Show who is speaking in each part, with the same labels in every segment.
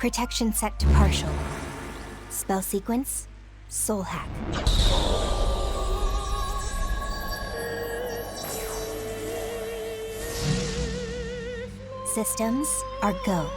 Speaker 1: Protection set to partial. Spell sequence, soul hack. Systems are go.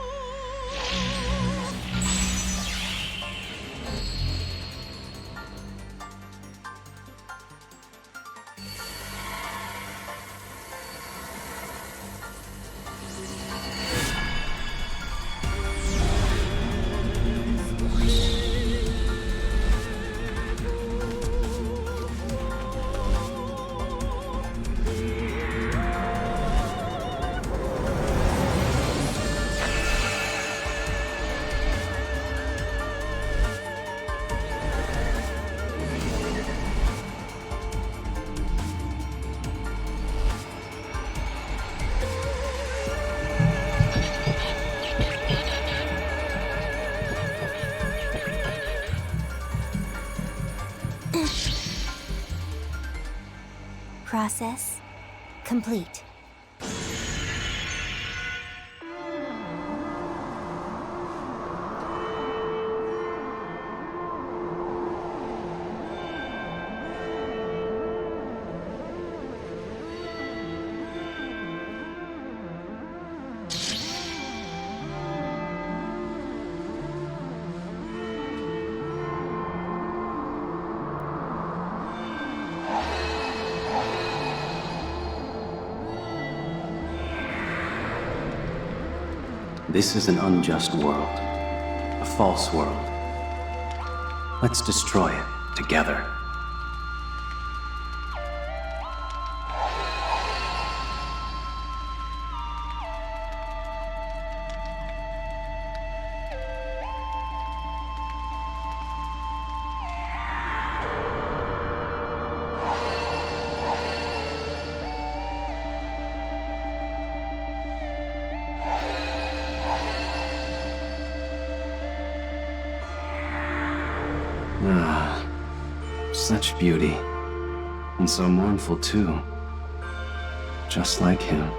Speaker 1: Process complete.
Speaker 2: This is an unjust world, a false world. Let's destroy it together. Ah, such beauty. And so mournful, too. Just like him.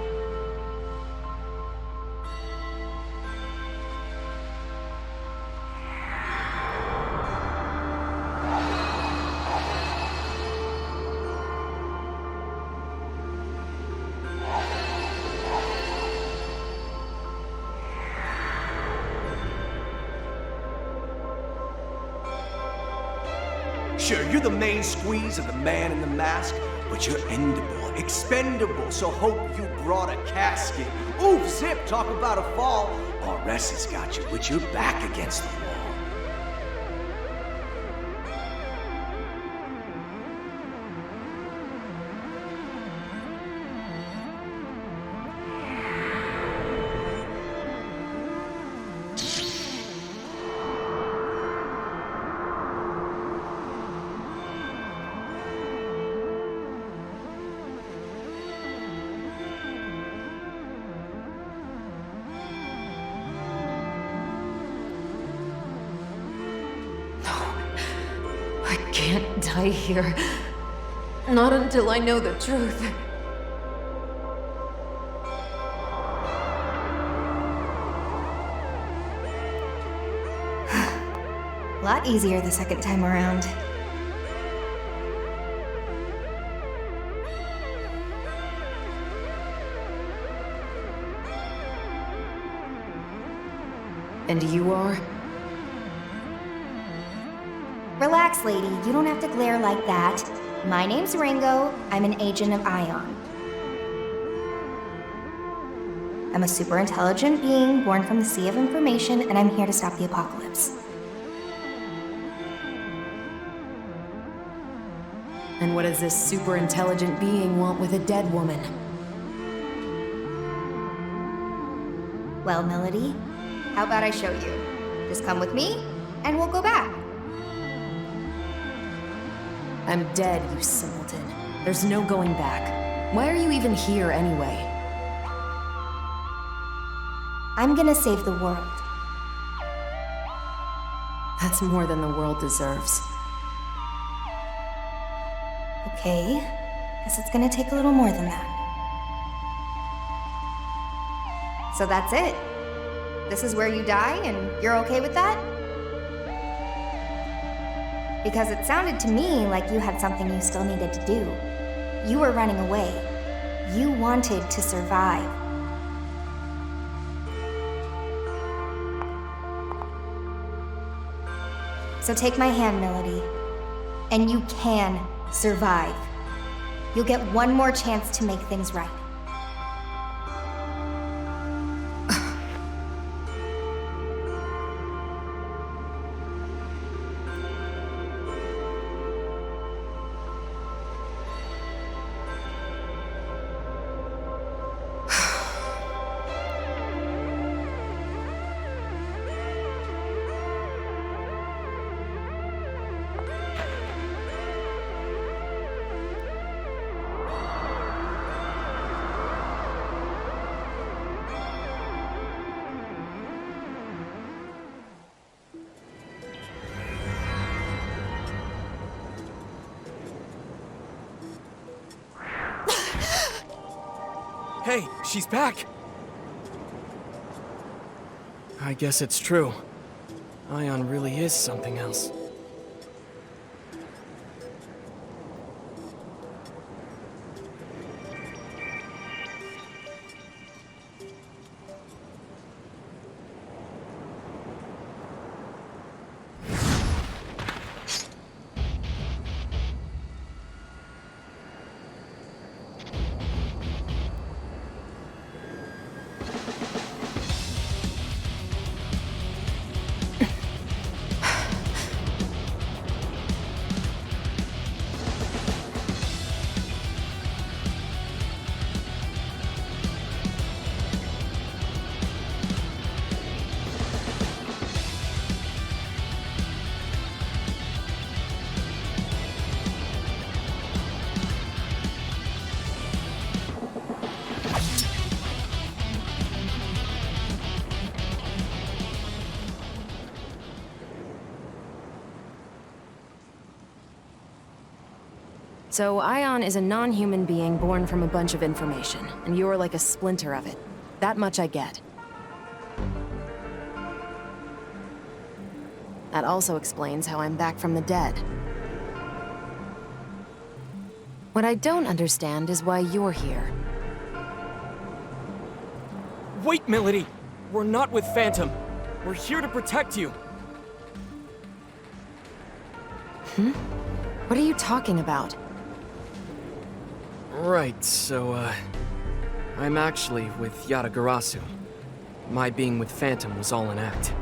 Speaker 3: Sure, you're the main squeeze of the man in the mask, but you're endable, expendable, so hope you brought a casket. Ooh, zip, talk about a fall. RS has got you with your back against the wall.
Speaker 4: I can't die here. Not until I know the truth.
Speaker 1: A lot easier the second time around.
Speaker 4: And you are?
Speaker 1: Relax, lady. You don't have to glare like that. My name's Ringo. I'm an agent of Ion. I'm a super intelligent being born from the sea of information, and I'm here to stop the apocalypse.
Speaker 4: And what does this super intelligent being want with a dead woman?
Speaker 1: Well, Milady, how about I show you? Just come with me, and we'll go back.
Speaker 4: I'm dead, you simpleton. There's no going back. Why are you even here anyway?
Speaker 1: I'm gonna save the world.
Speaker 4: That's more than the world deserves.
Speaker 1: Okay, guess it's gonna take a little more than that. So that's it. This is where you die, and you're okay with that? Because it sounded to me like you had something you still needed to do. You were running away. You wanted to survive. So take my hand, Milady, and you can survive. You'll get one more chance to make things right.
Speaker 5: Hey, she's back! I guess it's true. Ion really is something else.
Speaker 4: So Ion is a non-human being born from a bunch of information, and you're like a splinter of it. That much I get. That also explains how I'm back from the dead. What I don't understand is why you're here.
Speaker 5: Wait, Milady! We're not with Phantom. We're here to protect you.
Speaker 4: What are you talking about?
Speaker 5: Right, so, I'm actually with Yatagarasu. My being with Phantom was all an act.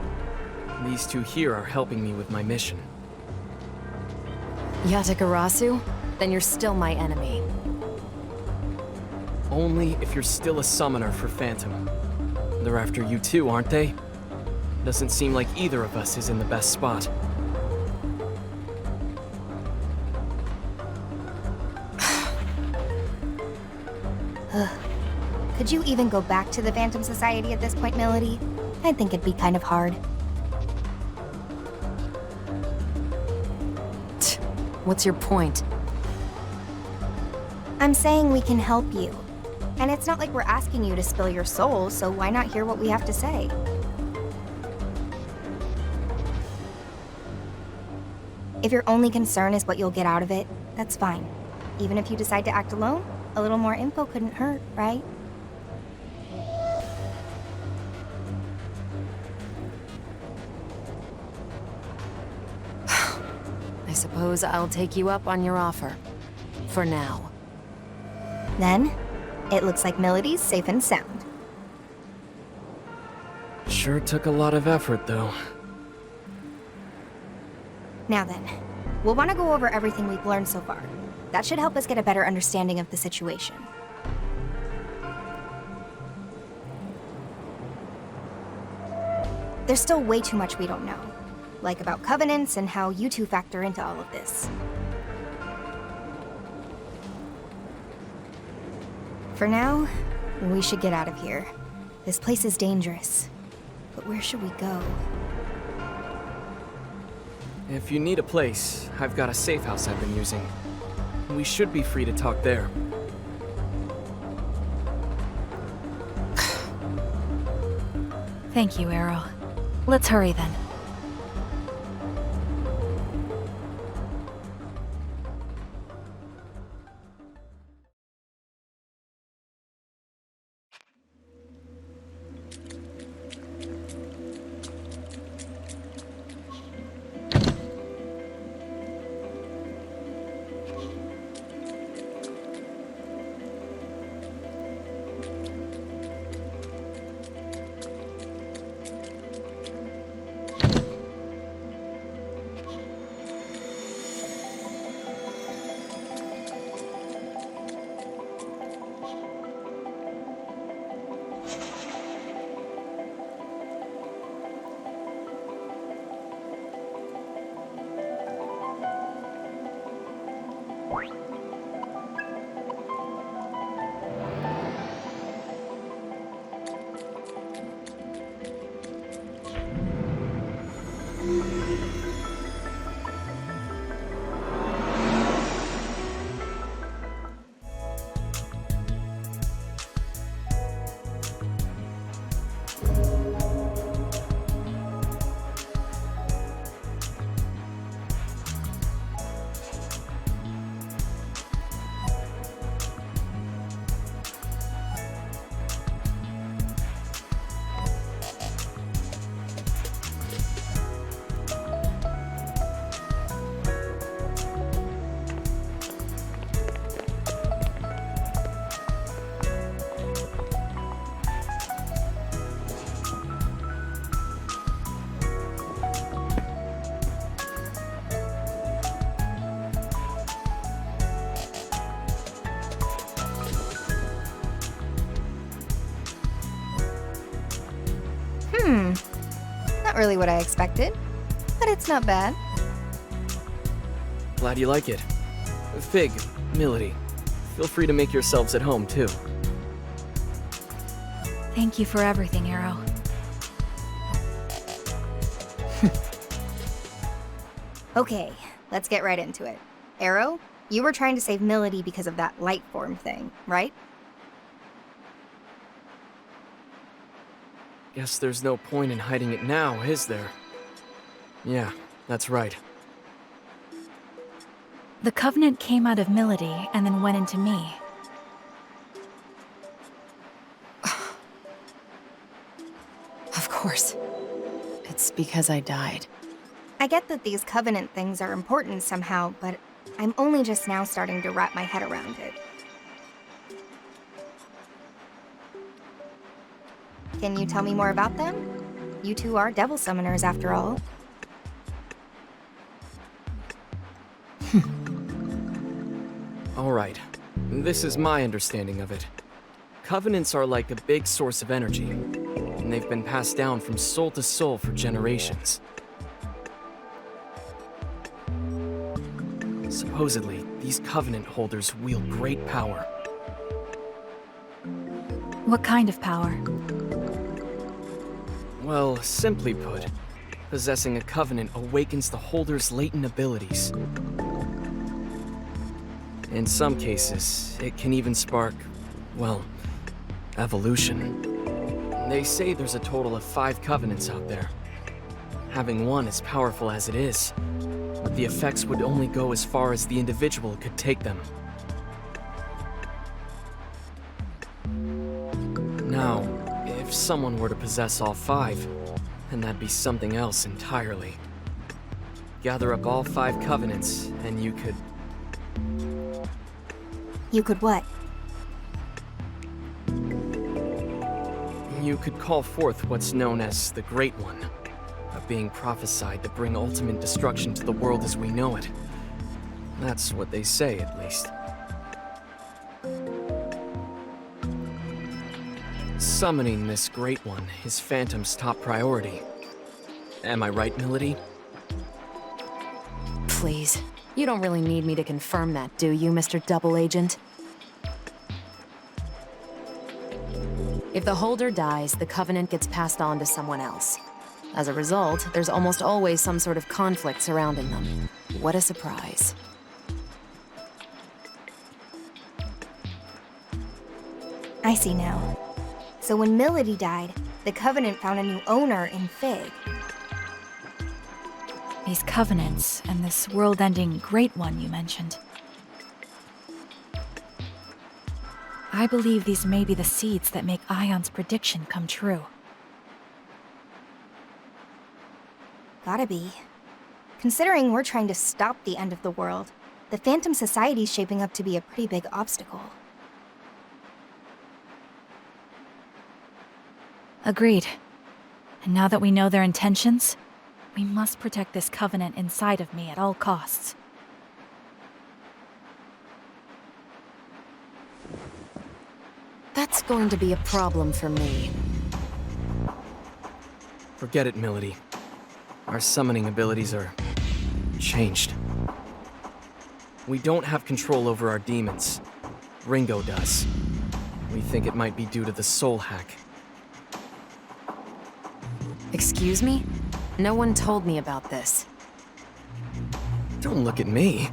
Speaker 5: These two here are helping me with my mission.
Speaker 4: Yatagarasu? Then you're still my enemy.
Speaker 5: Only if you're still a summoner for Phantom. They're after you too, aren't they? Doesn't seem like either of us is in the best spot.
Speaker 1: Could you even go back to the Phantom Society at this point, Milady? I think it'd be kind of hard.
Speaker 4: What's your point?
Speaker 1: I'm saying we can help you. And it's not like we're asking you to spill your soul, so why not hear what we have to say? If your only concern is what you'll get out of it, that's fine. Even if you decide to act alone, a little more info couldn't hurt, right?
Speaker 4: I suppose I'll take you up on your offer. For now.
Speaker 1: Then, it looks like Milady's safe and sound.
Speaker 5: Sure took a lot of effort, though.
Speaker 1: Now then, we'll want to go over everything we've learned so far. That should help us get a better understanding of the situation. There's still way too much we don't know. Like about covenants and how you two factor into all of this. For now, we should get out of here. This place is dangerous. But where should we go?
Speaker 5: If you need a place, I've got a safe house I've been using. We should be free to talk there.
Speaker 6: Thank you, Arrow. Let's hurry then.
Speaker 1: Not really what I expected, but it's not bad.
Speaker 5: Glad you like it. Fig, Milady, feel free to make yourselves at home, too.
Speaker 6: Thank you for everything, Arrow.
Speaker 1: Okay, let's get right into it. Arrow, you were trying to save Milady because of that light form thing, right?
Speaker 5: Guess there's no point in hiding it now, is there? Yeah, that's right.
Speaker 6: The Covenant came out of Milady and then went into me.
Speaker 4: Of course. It's because I died.
Speaker 1: I get that these Covenant things are important somehow, but I'm only just now starting to wrap my head around it. Can you tell me more about them? You two are devil summoners after all.
Speaker 5: Alright, this is my understanding of it. Covenants are like a big source of energy, and they've been passed down from soul to soul for generations. Supposedly, these Covenant holders wield great power.
Speaker 6: What kind of power?
Speaker 5: Well, simply put, possessing a Covenant awakens the holder's latent abilities. In some cases, it can even spark, well, evolution. They say there's a total of 5 Covenants out there. Having one as powerful as it is, but the effects would only go as far as the individual could take them. Now, if someone were to possess all 5, then that'd be something else entirely. Gather up all 5 Covenants, and you could...
Speaker 1: You could what?
Speaker 5: You could call forth what's known as the Great One, a being prophesied to bring ultimate destruction to the world as we know it. That's what they say, at least. Summoning this Great One is Phantom's top priority. Am I right, Milady?
Speaker 4: Please. You don't really need me to confirm that, do you, Mr. Double Agent? If the holder dies, the Covenant gets passed on to someone else. As a result, there's almost always some sort of conflict surrounding them. What a surprise.
Speaker 1: I see now. So when Milady died, The Covenant found a new owner in Fig.
Speaker 6: These covenants and this world-ending Great One you mentioned. I believe these may be the seeds that make Ion's prediction come true.
Speaker 1: Gotta be. Considering we're trying to stop the end of the world, the Phantom Society's shaping up to be a pretty big obstacle.
Speaker 6: Agreed. And now that we know their intentions, we must protect this covenant inside of me at all costs.
Speaker 4: That's going to be a problem for me.
Speaker 5: Forget it, Milady. Our summoning abilities are changed. We don't have control over our demons. Ringo does. We think it might be due to the soul hack.
Speaker 4: Excuse me? No one told me about this.
Speaker 5: Don't look at me.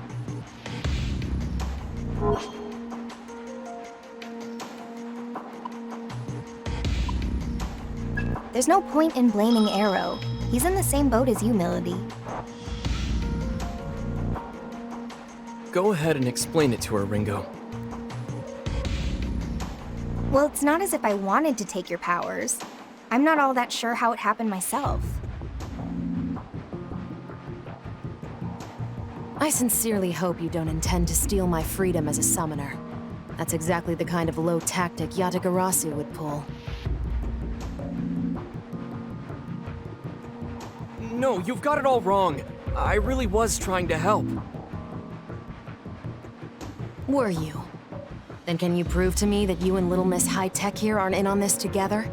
Speaker 1: There's no point in blaming Arrow. He's in the same boat as you, Milady.
Speaker 5: Go ahead and explain it to her, Ringo.
Speaker 1: Well, it's not as if I wanted to take your powers. I'm not all that sure how it happened myself.
Speaker 4: I sincerely hope you don't intend to steal my freedom as a summoner. That's exactly the kind of low tactic Yatagarasu would pull.
Speaker 5: No, you've got it all wrong. I really was trying to help.
Speaker 4: Were you? Then can you prove to me that you and Little Miss High Tech here aren't in on this together?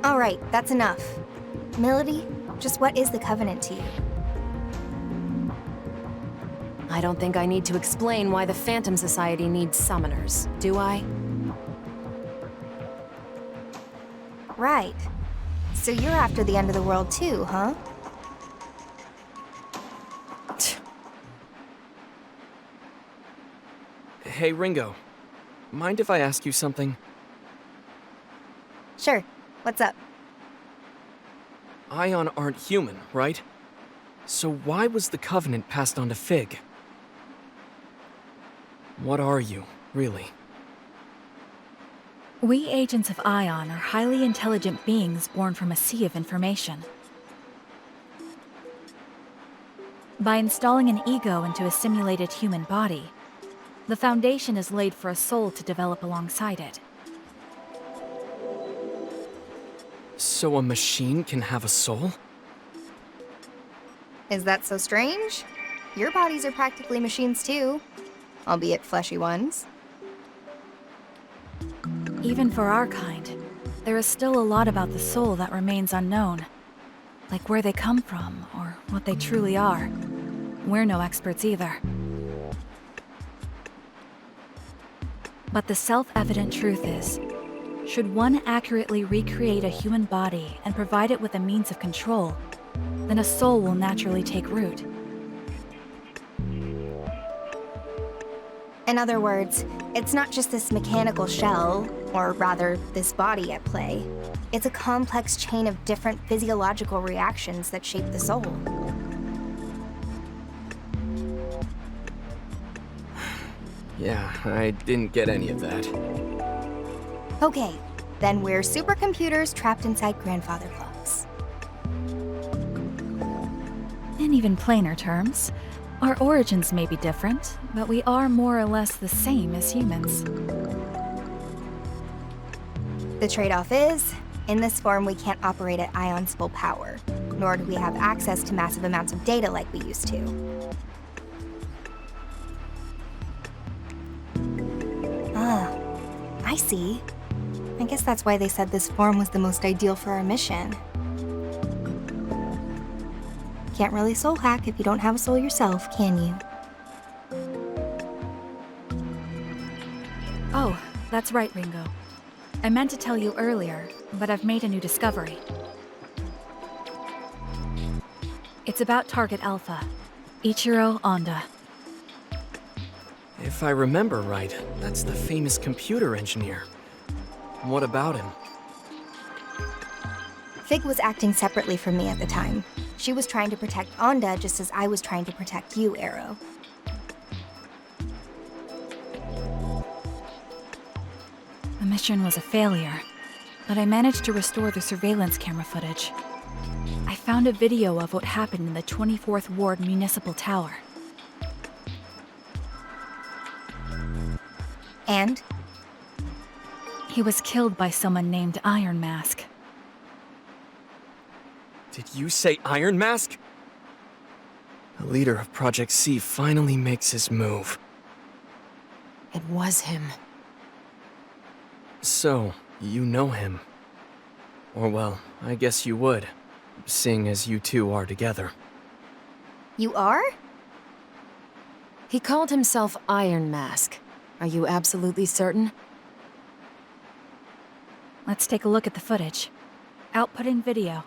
Speaker 1: All right, that's enough. Milady, just what is the Covenant to you?
Speaker 4: I don't think I need to explain why the Phantom Society needs summoners, do I?
Speaker 1: Right. So you're after the end of the world too, huh?
Speaker 5: Hey, Ringo. Mind if I ask you something?
Speaker 1: Sure. What's up?
Speaker 5: Ion aren't human, right? So why was the Covenant passed on to Fig? What are you, really?
Speaker 6: We agents of Ion are highly intelligent beings born from a sea of information. By installing an ego into a simulated human body, the foundation is laid for a soul to develop alongside it.
Speaker 5: So a machine can have a soul?
Speaker 1: Is that so strange? Your bodies are practically machines too, albeit fleshy ones.
Speaker 6: Even for our kind, there is still a lot about the soul that remains unknown. Like where they come from, or what they truly are. We're no experts either. But the self-evident truth is, should one accurately recreate a human body and provide it with a means of control, then a soul will naturally take root.
Speaker 1: In other words, it's not just this mechanical shell, or rather, this body at play. It's a complex chain of different physiological reactions that shape the soul.
Speaker 5: Yeah, I didn't get any of that.
Speaker 1: Okay, then we're supercomputers trapped inside grandfather clocks.
Speaker 6: In even plainer terms, our origins may be different, but we are more or less the same as humans.
Speaker 1: The trade-off is, in this form we can't operate at Ion's full power, nor do we have access to massive amounts of data like we used to. Ah, I see. I guess that's why they said this form was the most ideal for our mission. Can't really soul hack if you don't have a soul yourself, can you?
Speaker 6: Oh, that's right, Ringo. I meant to tell you earlier, but I've made a new discovery. It's about Target Alpha, Ichiro Honda.
Speaker 5: If If I remember right, that's the famous computer engineer. What about him?
Speaker 1: Fig was acting separately from me at the time. She was trying to protect Onda just as I was trying to protect you, Arrow.
Speaker 6: The mission was a failure, but I managed to restore the surveillance camera footage. I found a video of what happened in the 24th Ward Municipal Tower.
Speaker 1: And?
Speaker 6: He was killed by someone named Iron Mask.
Speaker 5: Did you say Iron Mask? The leader of Project C finally makes his move.
Speaker 4: It was him.
Speaker 5: So, you know him. Or well, I guess you would, seeing as you two are together.
Speaker 1: You are?
Speaker 4: He called himself Iron Mask. Are you absolutely certain?
Speaker 6: Let's take a look at the footage. Outputting video.